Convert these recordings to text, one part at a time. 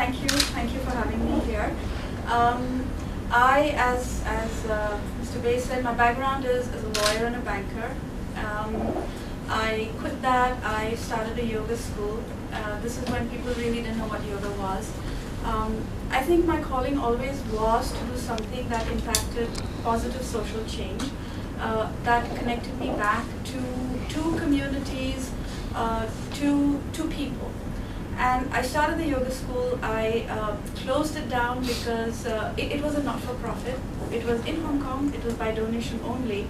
Thank you for having me here. As Mr. Bay said, my background is as a lawyer and a banker. I quit that. I started a yoga school. This is when people really didn't know what yoga was. I think my calling always was to do something that impacted positive social change, that connected me back to communities, to people. And I started the yoga school. I closed it down because it was a not-for-profit. It was in Hong Kong. It was by donation only.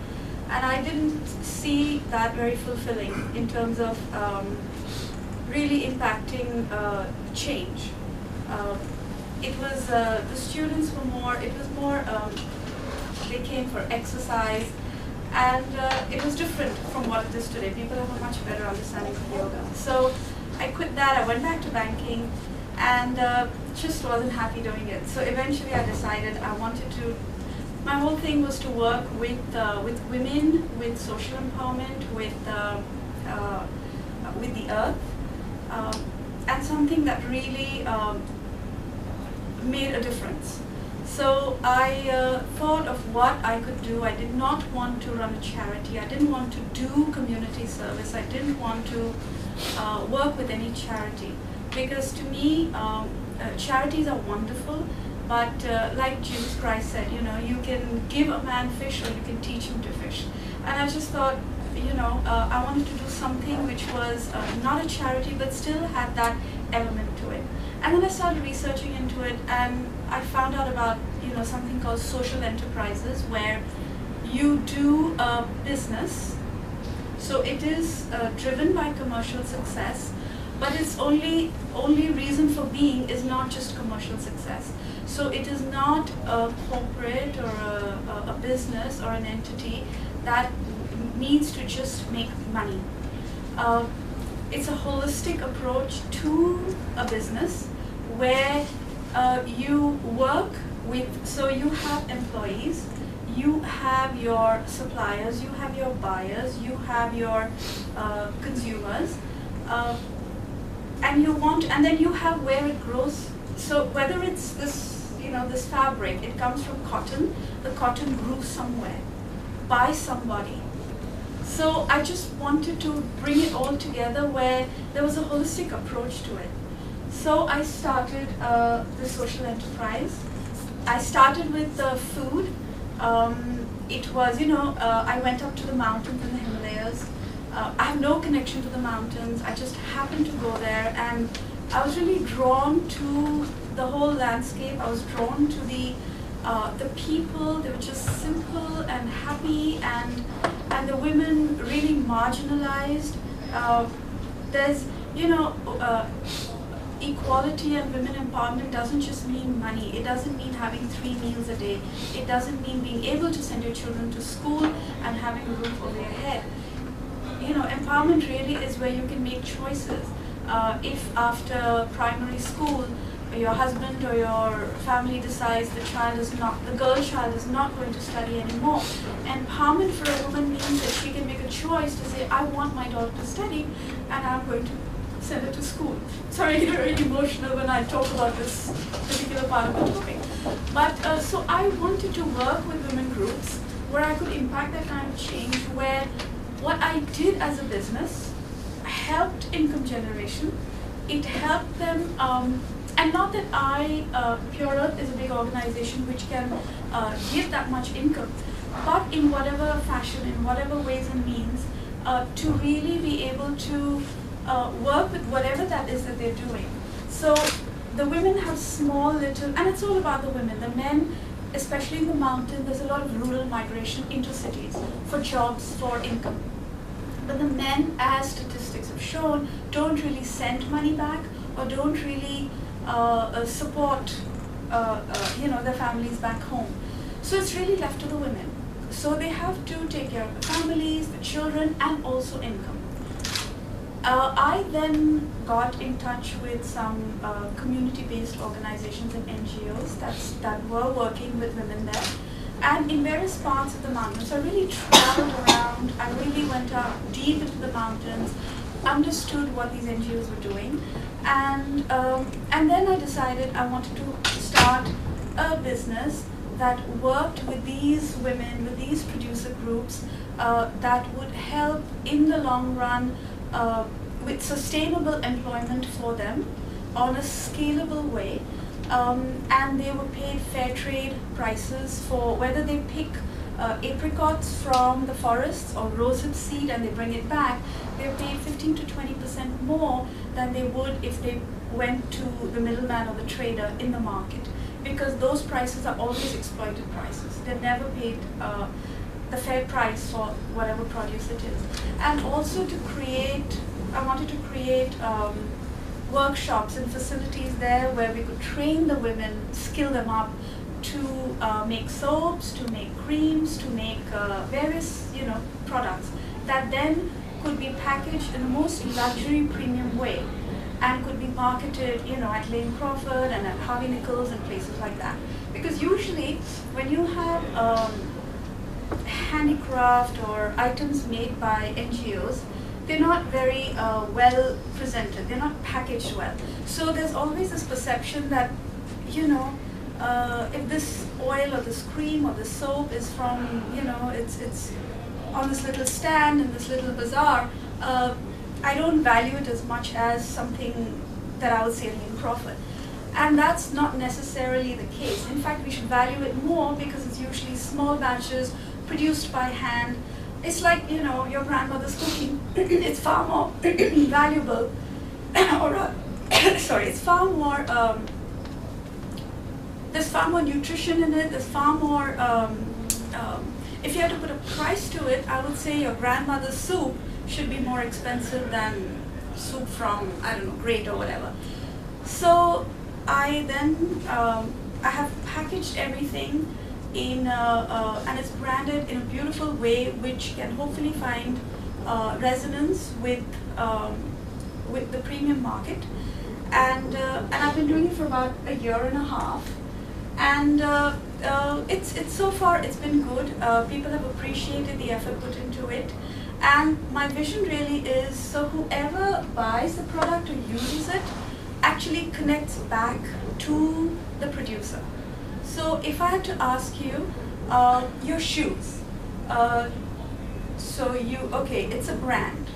And I didn't see that very fulfilling in terms of really impacting change. It was, the students were more, it was more, they came for exercise. And it was different from what it is today. People have a much better understanding of yoga. So I quit that, I went back to banking, and just wasn't happy doing it. So eventually I decided I wanted to, my whole thing was to work with women, with social empowerment, with the earth, and something that really made a difference. So I thought of what I could do. I did not want to run a charity. I didn't want to do community service. I didn't want to work with any charity, because to me, charities are wonderful, but like Jesus Christ said, you know, you can give a man fish or you can teach him to fish. And I just thought, you know, I wanted to do something which was not a charity, but still had that element to it. And then I started researching into it, and I found out about, you know, something called social enterprises, where you do a business. So it is driven by commercial success, but its only reason for being is not just commercial success. So it is not a corporate or a business or an entity that needs to just make money. It's a holistic approach to a business where you work with, so you have employees, you have your suppliers, you have your buyers, you have your consumers, and you want, and then you have where it grows. So whether it's this, you know, this fabric, it comes from cotton. The cotton grew somewhere by somebody. So I just wanted to bring it all together where there was a holistic approach to it. So I started the social enterprise. I started with food. It was, you know, I went up to the mountains in the Himalayas. I have no connection to the mountains. I just happened to go there, and I was really drawn to the whole landscape. I was drawn to the people. They were just simple and happy, and the women really marginalized. There's, you know, equality and women empowerment doesn't just mean money. It doesn't mean having 3 meals a day. It doesn't mean being able to send your children to school and having a roof over your head. You know, empowerment really is where you can make choices. If after primary school, your husband or your family decides the girl child is not going to study anymore, empowerment for a woman means that she can make a choice to say, I want my daughter to study, and I'm going to send her to school. Sorry, I get very emotional when I talk about this particular part of the topic. But so I wanted to work with women groups where I could impact that kind of change, where what I did as a business helped income generation. It helped them, and not that Pure Earth is a big organization which can give that much income, but in whatever fashion, in whatever ways and means, to really be able to work with whatever that is that they're doing. So the women have small little, and it's all about the women. The men, especially in the mountain, there's a lot of rural migration into cities for jobs, for income. But the men, as statistics have shown, don't really send money back or don't really support you know, their families back home. So it's really left to the women. So they have to take care of the families, the children, and also income. I then got in touch with some community-based organizations and NGOs that were working with women there. And in various parts of the mountains, I really traveled around, I really went up deep into the mountains, understood what these NGOs were doing, And then I decided I wanted to start a business that worked with these women, with these producer groups, that would help in the long run with sustainable employment for them on a scalable way. And they were paid fair trade prices for whether they pick apricots from the forests or rosehip seed and they bring it back. They're paid 15 to 20% more than they would if they went to the middleman or the trader in the market, because those prices are always exploited prices. They're never paid the fair price for whatever produce it is. And also to create, I wanted to create workshops and facilities there where we could train the women, skill them up to make soaps, to make creams, to make various products that then could be packaged in the most luxury premium way and could be marketed at Lane Crawford and at Harvey Nichols and places like that. Because usually when you have handicraft or items made by NGOs, they're not very well presented, they're not packaged well. So there's always this perception that, if this oil or this cream or this soap is from, it's on this little stand in this little bazaar, I don't value it as much as something that I would say in Lane Crawford. And that's not necessarily the case. In fact, we should value it more because it's usually small batches produced by hand. It's like, your grandmother's cooking. It's far more valuable, or sorry, it's far more, there's far more nutrition in it, there's far more, if you had to put a price to it, I would say your grandmother's soup should be more expensive than soup from, I don't know, Great or whatever. So I then, I have packaged everything in, and it's branded in a beautiful way which can hopefully find resonance with the premium market. And I've been doing it for about a year and a half. And it's so far, it's been good. People have appreciated the effort put into it. And my vision really is, so whoever buys the product or uses it actually connects back to the producer. So if I had to ask you, your shoes, okay, it's a brand.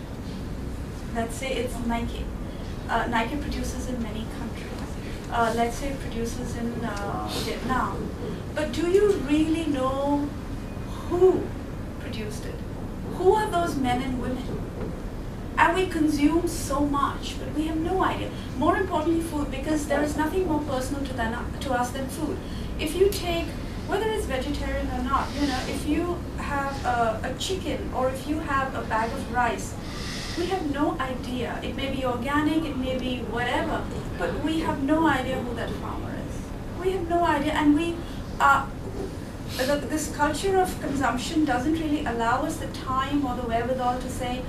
Let's say it's Nike. Nike produces in many countries. Let's say it produces in Vietnam. But do you really know who produced it? Who are those men and women? And we consume so much, but we have no idea. More importantly, food, because there is nothing more personal to us than food. If you take, whether it's vegetarian or not, if you have a chicken or if you have a bag of rice, we have no idea. It may be organic, it may be whatever, but we have no idea who that farmer is. We have no idea, and this culture of consumption doesn't really allow us the time or the wherewithal to say,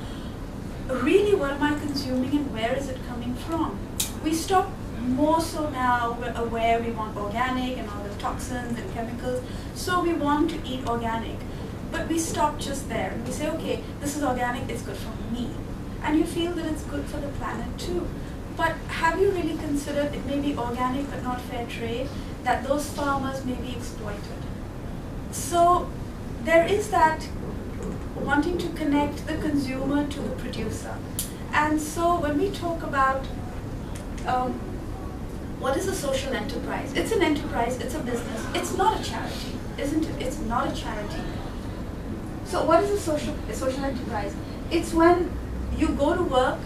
really, what am I consuming and where is it coming from? We stop more so now, we're aware we want organic and all the toxins and chemicals, so we want to eat organic. But we stop just there and we say, okay, this is organic, it's good for me. And you feel that it's good for the planet too. But have you really considered it may be organic but not fair trade, that those farmers may be exploited? So there is that wanting to connect the consumer to the producer. And so when we talk about what is a social enterprise? It's an enterprise, it's a business. It's not a charity, isn't it? It's not a charity. So what is a social enterprise? It's when you go to work,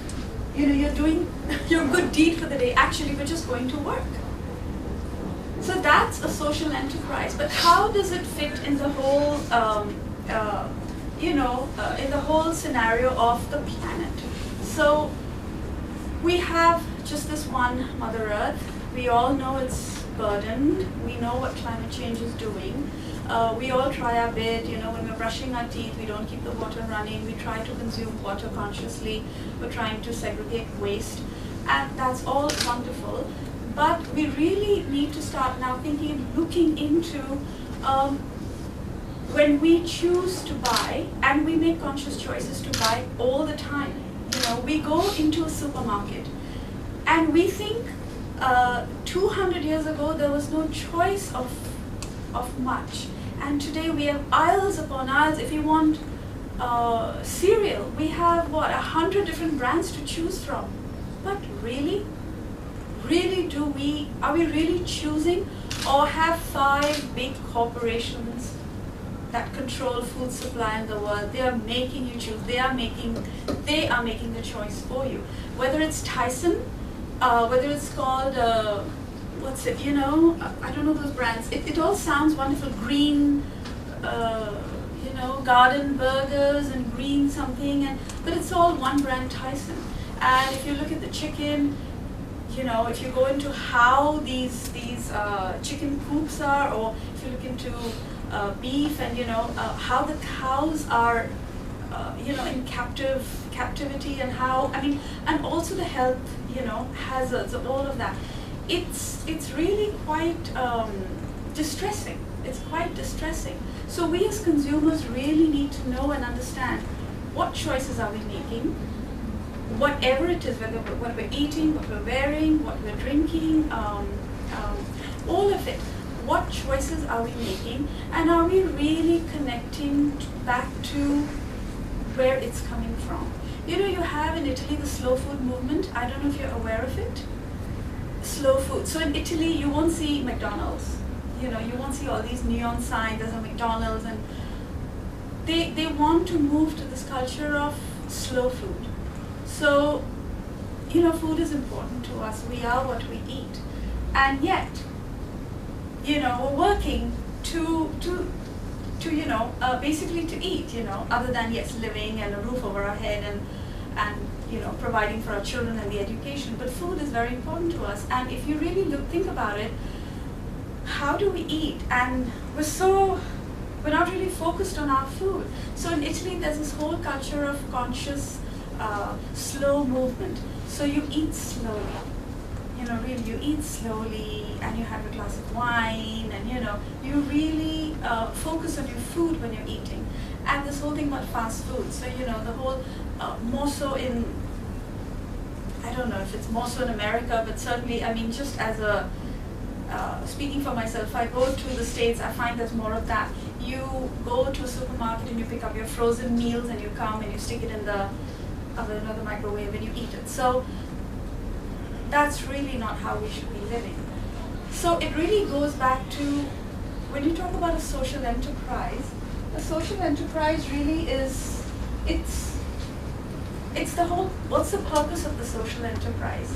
you're doing your good deed for the day. Actually, we're just going to work. So that's a social enterprise. But how does it fit in the whole, in the whole scenario of the planet? So we have just this one Mother Earth. We all know it's burdened. We know what climate change is doing. We all try our bit, when we're brushing our teeth, we don't keep the water running. We try to consume water consciously. We're trying to segregate waste. And that's all wonderful. But we really need to start now thinking and looking into when we choose to buy, and we make conscious choices to buy all the time. We go into a supermarket. And we think 200 years ago there was no choice of much. And today we have aisles upon aisles. If you want cereal, we have what, 100 different brands to choose from. But really? Really, are we really choosing? Or have 5 big corporations that control food supply in the world, they are making you choose, they are making the choice for you. Whether it's Tyson, whether it's called, what's it, I don't know those brands. It all sounds wonderful, green, garden burgers and green something, but it's all one brand, Tyson. And if you look at the chicken, if you go into how these chicken coops are, or if you look into beef and how the cows are in captivity, and how, and also the health hazards of all of that, it's really quite distressing. It's quite distressing. So we as consumers really need to know and understand what choices are we making, whatever it is, whether what we're eating, what we're wearing, what we're drinking, all of it. What choices are we making, and are we really connecting back to where it's coming from? You have in Italy the slow food movement. I don't know if you're aware of it. Slow food. So in Italy, you won't see McDonald's. You won't see all these neon signs, there's a McDonald's, and they want to move to this culture of slow food. So, food is important to us. We are what we eat. And yet, we're working to basically to eat, other than, yes, living and a roof over our head and providing for our children and the education. But food is very important to us. And if you really think about it, how do we eat? And we're not really focused on our food. So in Italy, there's this whole culture of conscious, slow movement. So you eat slowly. Really, you eat slowly, and you have a glass of wine, and you really focus on your food when you're eating. And this whole thing about fast food. So the whole more so in, I don't know if it's more so in America, but certainly, just as a speaking for myself, if I go to the States, I find there's more of that. You go to a supermarket and you pick up your frozen meals, and you come and you stick it in the oven or the microwave and you eat it. So that's really not how we should be living. So it really goes back to, when you talk about a social enterprise really is, it's the whole, what's the purpose of the social enterprise?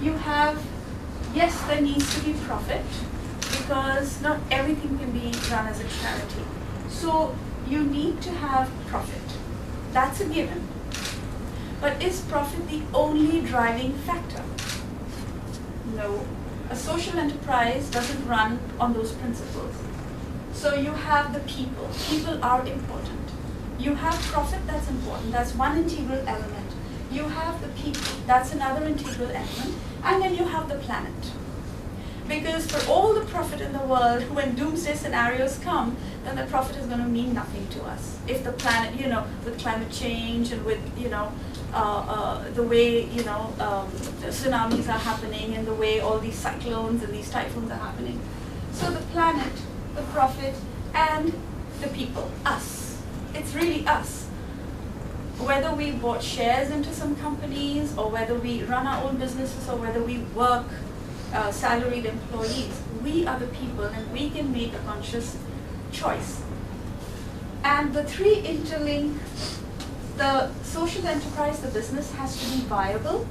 You have, yes, there needs to be profit, because not everything can be run as a charity. So you need to have profit. That's a given. But is profit the only driving factor? No. A social enterprise doesn't run on those principles. So you have the people. People are important. You have profit, that's important. That's one integral element. You have the people. That's another integral element. And then you have the planet. Because for all the profit in the world, when doomsday scenarios come, then the profit is going to mean nothing to us. If the planet, with climate change and with, the way, tsunamis are happening, and the way all these cyclones and these typhoons are happening. So the planet, the profit, and the people, us. It's really us. Whether we bought shares into some companies, or whether we run our own businesses, or whether we work salaried employees, we are the people, and we can make a conscious choice. And the three interlink. The social enterprise, the business, has to be viable.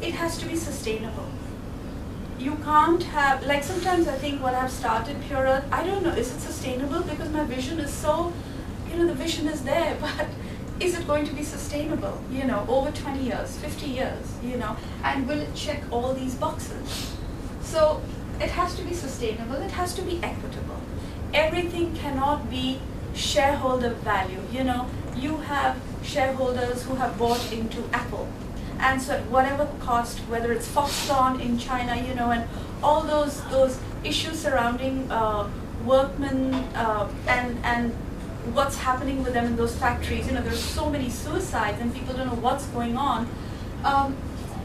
It has to be sustainable. You can't have, like sometimes I think what I've started Pure Earth, I don't know, is it sustainable? Because my vision is so, the vision is there, but is it going to be sustainable, over 20 years, 50 years, and will it check all these boxes? So it has to be sustainable, it has to be equitable. Everything cannot be shareholder value, You have shareholders who have bought into Apple, and so at whatever cost, whether it's Foxconn in China, and all those issues surrounding workmen and what's happening with them in those factories. There's so many suicides and people don't know what's going on.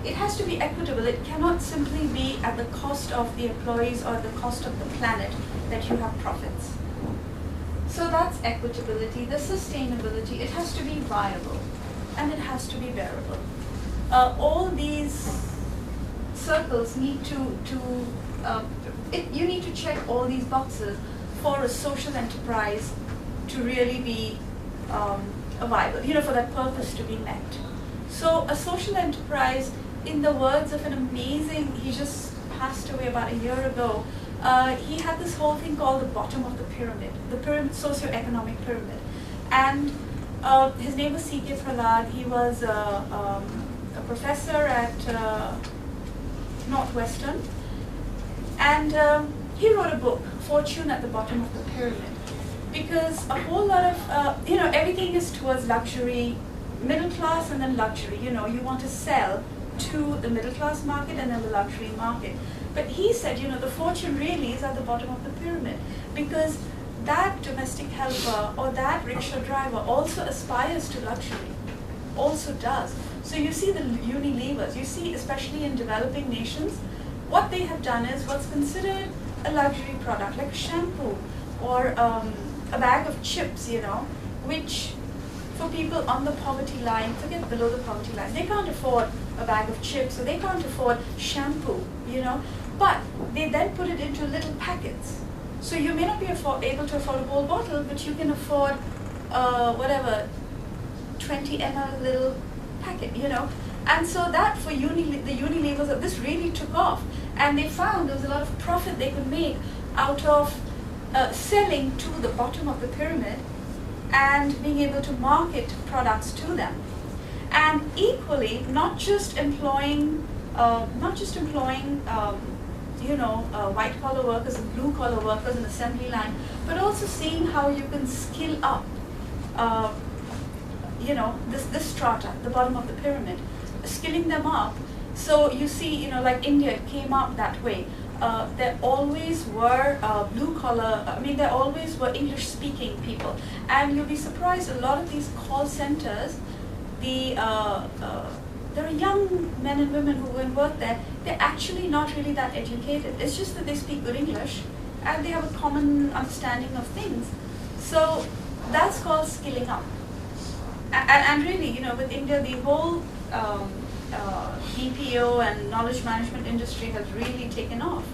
it has to be equitable. It cannot simply be at the cost of the employees or the cost of the planet that you have profits. So that's equitability. The sustainability, it has to be viable and it has to be bearable. All these circles need you need to check all these boxes for a social enterprise to really be viable, for that purpose to be met. So a social enterprise, in the words of an amazing, he just passed away about a year ago, he had this whole thing called the bottom of the pyramid, socioeconomic pyramid. And his name was C.K. Prahlad. He was a professor at Northwestern. And he wrote a book, Fortune at the Bottom of the Pyramid. Because a whole lot of, everything is towards luxury, middle class and then luxury. You want to sell to the middle class market and then the luxury market. But he said, the fortune really is at the bottom of the pyramid, because that domestic helper or that rickshaw driver also aspires to luxury, also does. So you see the Unilevers, you see especially in developing nations, what they have done is what's considered a luxury product, like a shampoo or a bag of chips, which for people on the poverty line, forget below the poverty line, they can't afford a bag of chips, or they can't afford shampoo, but they then put it into little packets. So you may not be able to afford a whole bottle, but you can afford 20 ml little packet, And so that for the Unilevers, this really took off. And they found there was a lot of profit they could make out of selling to the bottom of the pyramid and being able to market products to them. And equally, not just employing white-collar workers and blue-collar workers in assembly line, but also seeing how you can skill up, this strata, the bottom of the pyramid, skilling them up. So you see, like India came up that way. There always were blue-collar, there always were English-speaking people. And you'll be surprised, a lot of these call centers, there are young men and women who go and work there. They're actually not really that educated. It's just that they speak good English and they have a common understanding of things. So that's called skilling up. And really, with India, the whole BPO and knowledge management industry has really taken off.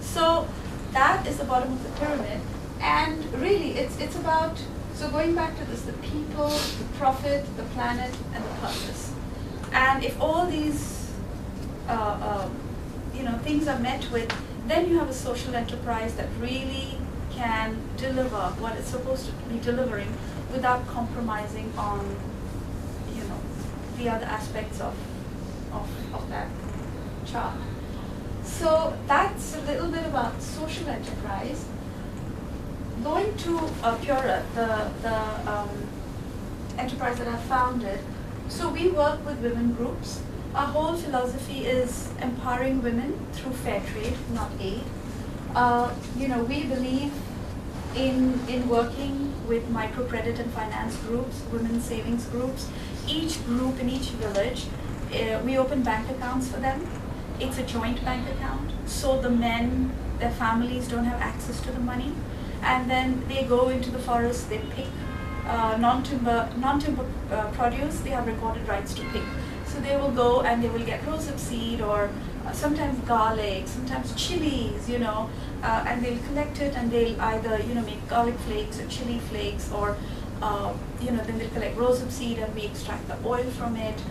So that is the bottom of the pyramid. And really, it's about, so going back to this, the people, the profit, the planet, and the purpose. And if all these things are met with, then you have a social enterprise that really can deliver what it's supposed to be delivering without compromising on the other aspects of that chart. So that's a little bit about social enterprise. Going to Pura, the enterprise that I founded, so we work with women groups. Our whole philosophy is empowering women through fair trade, not aid. We believe in working with microcredit and finance groups, women's savings groups. Each group in each village, we open bank accounts for them. It's a joint bank account, so the men, their families don't have access to the money. And then they go into the forest, they pick non-timber produce, they have recorded rights to pick. So they will go and they will get rosehip seed or sometimes garlic, sometimes chilies, and they'll collect it and they'll either, make garlic flakes or chili flakes, or, then they'll collect rosehip seed and we extract the oil from it.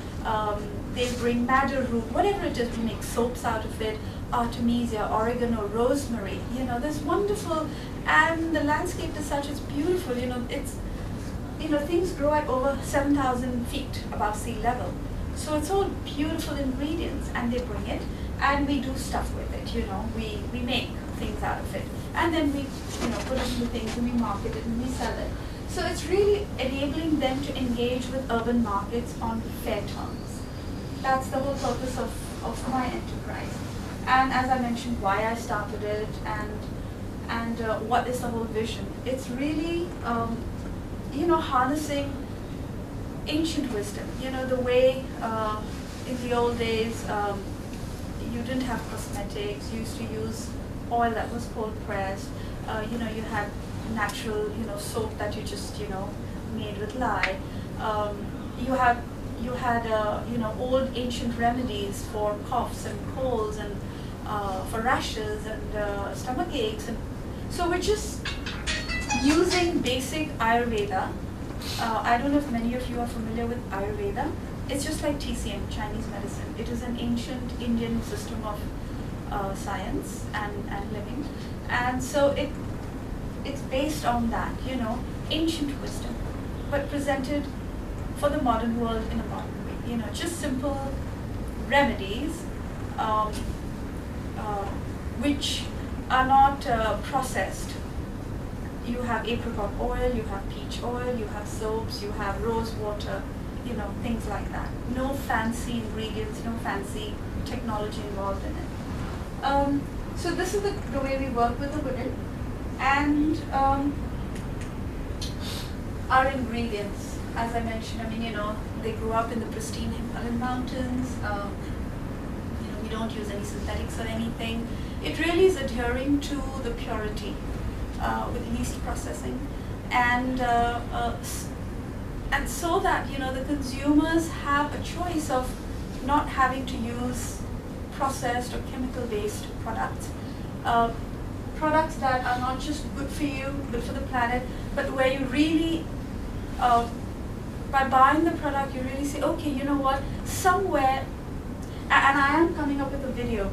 They'll bring madder root, whatever it is, we make soaps out of it, artemisia, oregano, rosemary, there's wonderful, and the landscape is such, it's beautiful, it's, things grow at over 7,000 feet above sea level. So it's all beautiful ingredients, and they bring it, and we do stuff with it, we make things out of it. And then we, put it into things and we market it and we sell it. So it's really enabling them to engage with urban markets on fair terms. That's the whole purpose of my enterprise. And as I mentioned, why I started it and what is the whole vision. It's really, harnessing ancient wisdom, the way in the old days, you didn't have cosmetics. You used to use oil that was cold pressed. You had natural, soap that you just, made with lye. You had old ancient remedies for coughs and colds and for rashes and stomach aches, and so we're just using basic Ayurveda. I don't know if many of you are familiar with Ayurveda. It's just like TCM, Chinese medicine. It is an ancient Indian system of science and living, and so it's based on that, ancient wisdom, but presented for the modern world in a modern way. Just simple remedies, which are not processed. You have apricot oil, you have peach oil, you have soaps, you have rose water, things like that. No fancy ingredients, no fancy technology involved in it. So this is the way we work with the women. And our ingredients, as I mentioned, they grew up in the pristine Himalayan mountains. We don't use any synthetics or anything. It really is adhering to the purity with least processing, and so that the consumers have a choice of not having to use processed or chemical-based products. Products that are not just good for you, good for the planet, but where you really, by buying the product, you really say, okay, you know what, somewhere, and I am coming up with a video,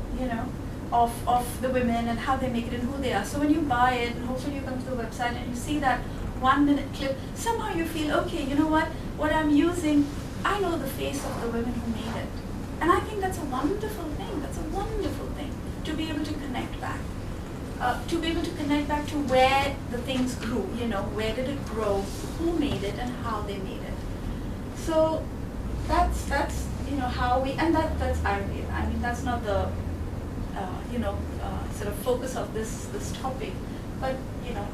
of the women and how they make it and who they are. So when you buy it, and hopefully you come to the website and you see that 1 minute clip, somehow you feel, okay, you know what I'm using, I know the face of the women who made it. And I think that's a wonderful thing. That's a wonderful thing, to be able to connect back. To be able to connect back to where the things grew, where did it grow, who made it, and how they made it. So that's how we, and that's Ayurveda. That's not the sort of focus of this topic, but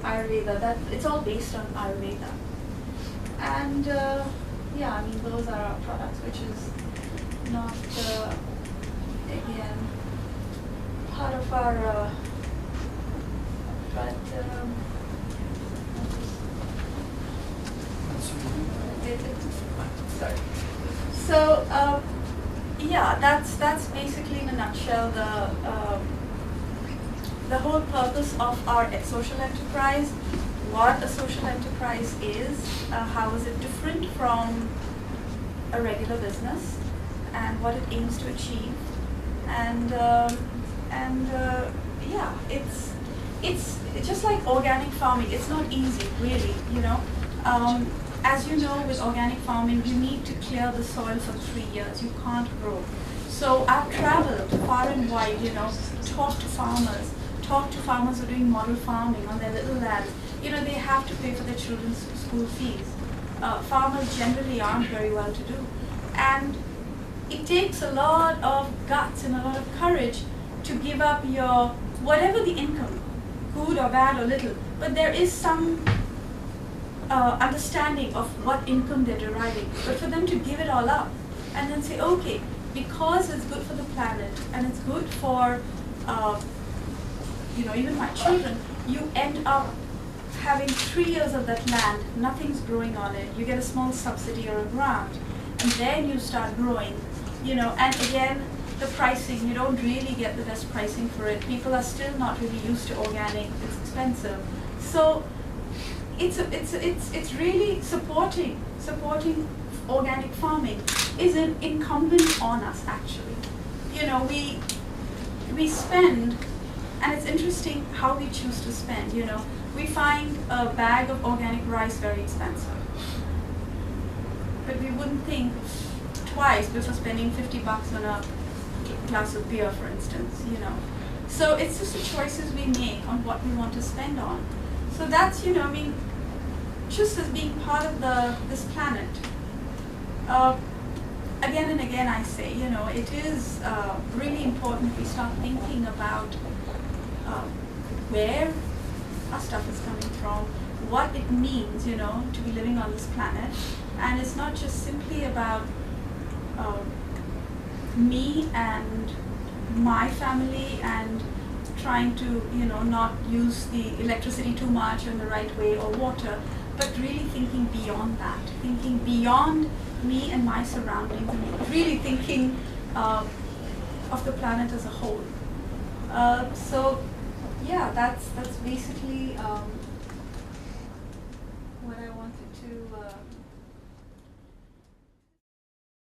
Ayurveda, that it's all based on Ayurveda. And those are our products, which is not again part of our sorry. So that's basically in a nutshell the whole purpose of our social enterprise. What a social enterprise is, how is it different from a regular business, and what it aims to achieve, and it's just like organic farming. It's not easy, really. As you know, with organic farming, you need to clear the soil for 3 years. You can't grow. So I've traveled far and wide, talked to farmers who are doing model farming on their little lands. They have to pay for their children's school fees. Farmers generally aren't very well to do. And it takes a lot of guts and a lot of courage to give up your, whatever the income, good or bad or little, but there is some understanding of what income they're deriving. But for them to give it all up and then say, okay, because it's good for the planet and it's good for even my children, you end up having 3 years of that land, nothing's growing on it. You get a small subsidy or a grant, and then you start growing. And again, the pricing, you don't really get the best pricing for it. People are still not really used to organic. It's expensive. So it's really supporting organic farming is incumbent on us, actually. We spend, and it's interesting how we choose to spend. We find a bag of organic rice very expensive, but we wouldn't think twice before spending $50 on a glass of beer, for instance. So it's just the choices we make on what we want to spend on. So that's just as being part of this planet. Again and again I say, it is really important we start thinking about where our stuff is coming from, what it means, to be living on this planet. And it's not just simply about me and my family, and trying to, not use the electricity too much in the right way, or water, but really thinking beyond that, thinking beyond me and my surroundings, and really thinking of the planet as a whole. So yeah, that's basically what I wanted to